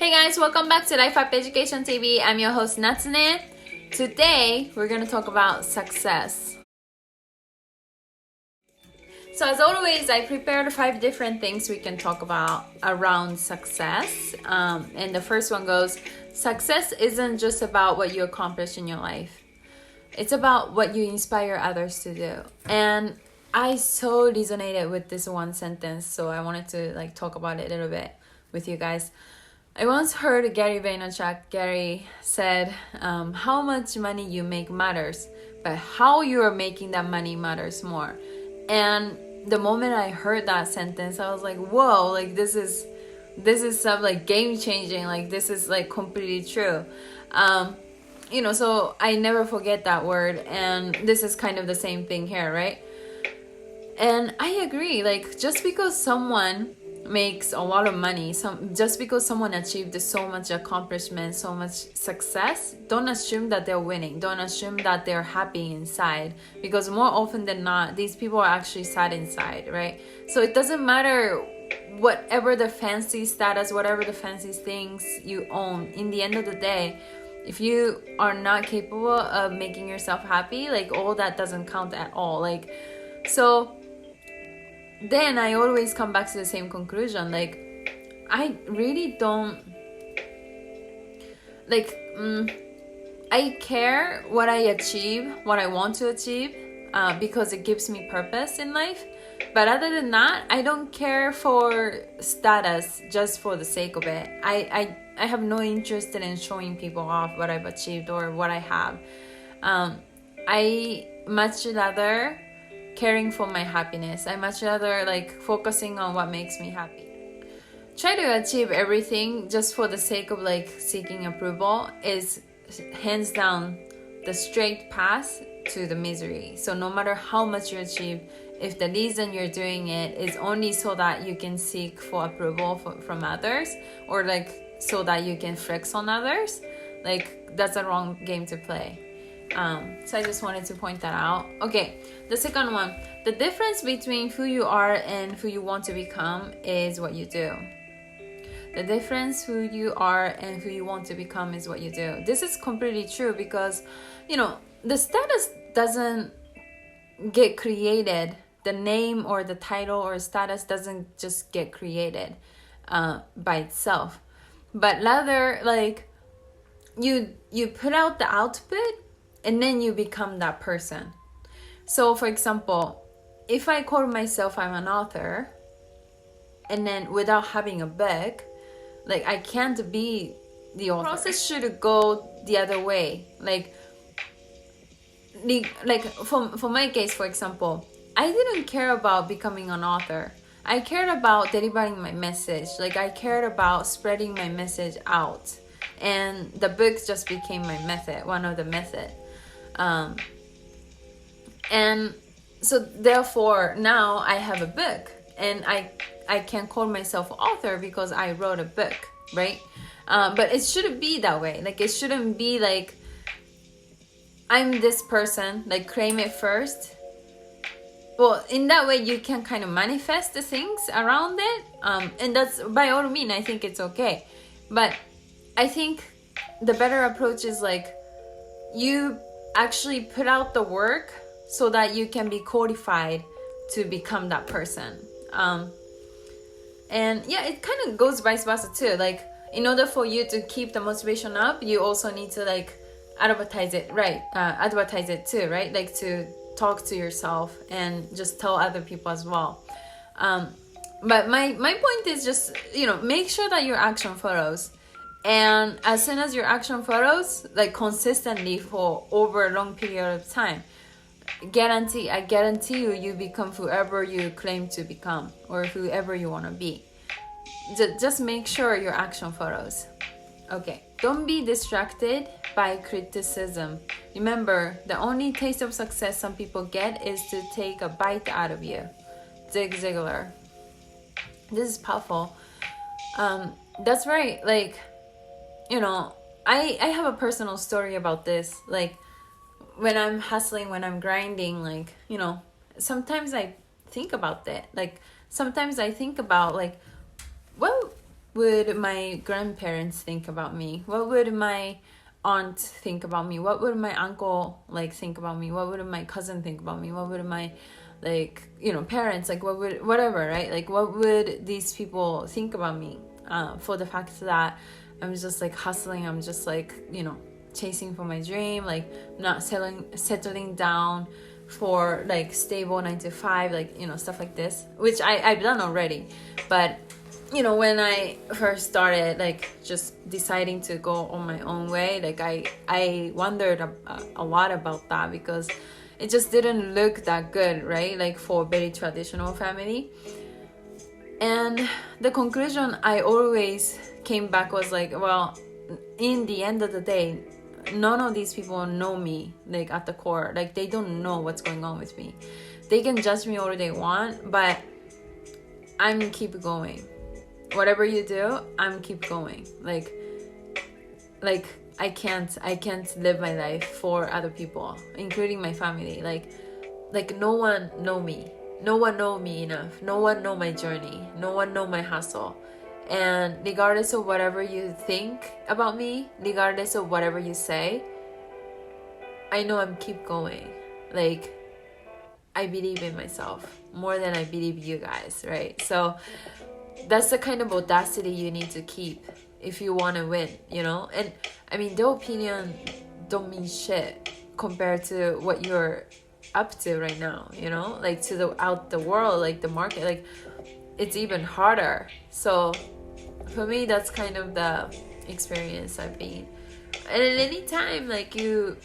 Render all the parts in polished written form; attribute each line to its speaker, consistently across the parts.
Speaker 1: Hey guys, welcome back to Life Up Education TV. I'm your host Natsune. Today we're going to talk about success. So as always, I prepared 5 different things we can talk about around success. And the first one goes, success isn't just about what you accomplish in your life. It's about what you inspire others to do. And I so resonated with this one sentence, so I wanted to talk about it a little bit with you guys. I once heard Gary Vaynerchuk said, how much money you make matters, but how you are making that money matters more. And the moment I heard that sentence, I was like, whoa, this is some game changing, this is completely true. So I never forget that word, and this is kind of the same thing here, right? And I agree, just because someone makes a lot of money, just because someone achieved so much accomplishment, so much success, don't assume that they're winning. Don't assume that they're happy inside, because more often than not, these people are actually sad inside, right? So it doesn't matter whatever the fancy status, whatever the fancy things you own. In the end of the day, if you are not capable of making yourself happy, all that doesn't count at all. So then I always come back to the same conclusion. I really don't I care what I achieve, what I want to achieve, because it gives me purpose in life. But other than that, I don't care for status just for the sake of it. I have no interest in showing people off what I've achieved or what I have. I much rather caring for my happiness. I much rather focusing on what makes me happy. Try to achieve everything just for the sake of seeking approval is hands down the straight path to the misery. So no matter how much you achieve, if the reason you're doing it is only so that you can seek for approval from others, or so that you can flex on others, that's a wrong game to play. So I just wanted to point that out. Okay, the second one. The difference between who you are and who you want to become is what you do. The difference who you are and who you want to become is what you do. This is completely true because, the status doesn't get created. The name or the title or status doesn't just get created by itself. But rather, you put out the output and then you become that person. So for example, if I call myself I'm an author, and then without having a book, I can't be the author. The process should go the other way. For my case, for example, I didn't care about becoming an author. I cared about delivering my message. I cared about spreading my message out. And the book just became my method, one of the methods. And so therefore now I have a book, and I can call myself author because I wrote a book, right? But it shouldn't be that way. It shouldn't be I'm this person, claim it first. Well, in that way you can kind of manifest the things around it, and that's by all means I think it's okay. But I think the better approach is you actually put out the work so that you can be qualified to become that person. And yeah, it kind of goes vice versa too. In order for you to keep the motivation up, you also need to advertise it, right? Advertise it too, right? To talk to yourself and just tell other people as well. But my point is just, make sure that your action follows. And as soon as your action follows, consistently for over a long period of time, I guarantee you become whoever you claim to become or whoever you want to be. Just make sure your action follows. Okay, don't be distracted by criticism. Remember, the only taste of success some people get is to take a bite out of you. Zig Ziglar. This is powerful. That's right. I have a personal story about this. When I'm hustling, when I'm grinding, sometimes I think about that. Sometimes I think about, well, would my grandparents think about me? What would my aunt think about me? What would my uncle like think about me? What would my cousin think about me? What would my like, you know, parents, like what would, whatever, right? Like what would these people think about me? For the fact that I'm just like hustling, I'm just like, you know, chasing for my dream, like not settling down for like stable 9 to 5, like, you know, stuff like this, which I've done already. But you know, when I first started like just deciding to go on my own way, like I wondered a lot about that, because it just didn't look that good, right? Like for very traditional family. And the conclusion I always came back was like, well, in the end of the day, none of these people know me, like at the core. Like they don't know what's going on with me. They can judge me all they want, but I'm keep going. Whatever you do, I'm keep going. Like I can't live my life for other people, including my family. Like no one know me. No one know me enough. No one know my journey. No one know my hustle. And regardless of whatever you think about me, regardless of whatever you say, I know I'm keep going. Like I believe in myself more than I believe you guys, right? So that's the kind of audacity you need to keep if you want to win, you know? And I mean, their opinion don't mean shit compared to what you're up to right now, you know? Like to the world, like the market, like it's even harder. So for me, that's kind of the experience I've been. And at any time, like you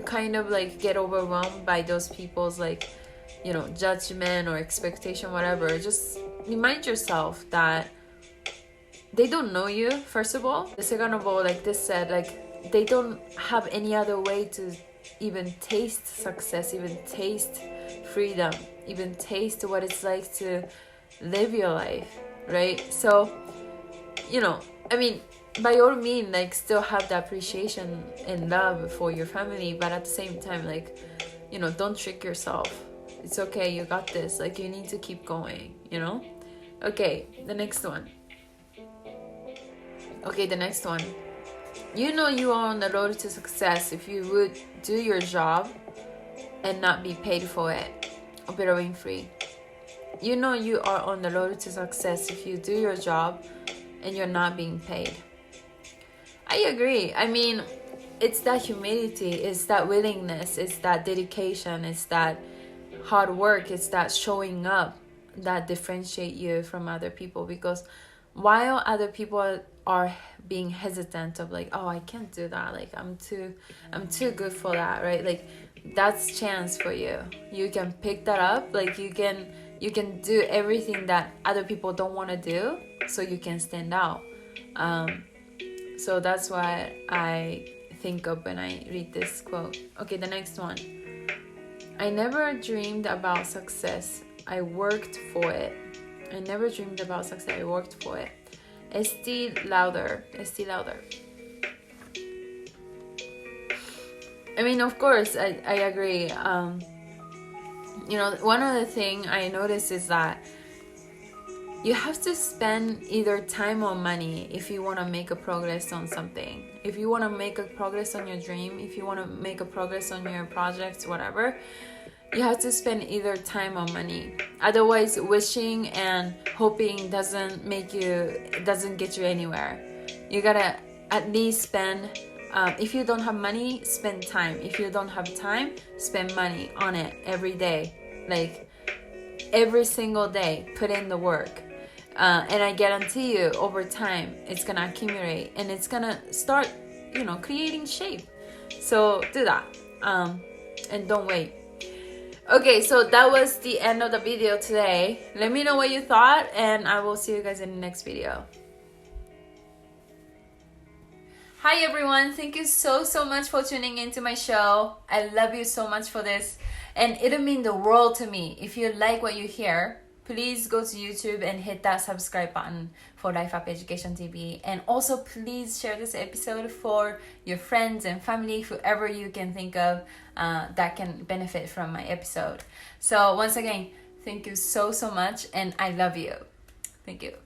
Speaker 1: kind of like get overwhelmed by those people's like, you know, judgment or expectation, whatever. Just remind yourself that they don't know you, first of all. Second of all, like this said, like they don't have any other way to even taste success, even taste freedom, even taste what it's like to live your life, right? So, you know, I mean, by all means, like still have the appreciation and love for your family, but at the same time, like, you know, don't trick yourself. It's okay, you got this. Like you need to keep going, you know? Okay, the next one. You know you are on the road to success if you would do your job and not be paid for it. Oprah Winfrey. You know you are on the road to success if you do your job and you're not being paid. I agree. I mean, it's that humility, it's that willingness, it's that dedication, it's that hard work, it's that showing up that differentiate you from other people. Because while other people are being hesitant of like, oh, I can't do that, like I'm too good for that, right? Like that's chance for you. You can pick that up, like you can do everything that other people don't want to do, so you can stand out. So that's what I think of when I read this quote. Okay, the next one. I never dreamed about success, I worked for it. I never dreamed about success, I worked for it. Estee Lauder. I mean, of course, I agree. You know, one other thing I noticed is that you have to spend either time or money if you want to make a progress on something. If you want to make a progress on your dream, if you want to make a progress on your projects, whatever, you have to spend either time or money. Otherwise, wishing and hoping doesn't get you anywhere. You gotta at least spend, if you don't have money, spend time. If you don't have time, spend money on it every day. Like every single day, put in the work. And I guarantee you, over time, it's gonna accumulate and it's gonna start, you know, creating shape. So do that, and don't wait. Okay, so that was the end of the video today. Let me know what you thought, and I will see you guys in the next video. Hi everyone, thank you so much for tuning into my show. I love you so much for this, and it'll mean the world to me. If you like what you hear, please go to YouTube and hit that subscribe button for Life Up Education TV. And also please share this episode for your friends and family, whoever you can think of that can benefit from my episode. So once again, thank you so much, and I love you. Thank you.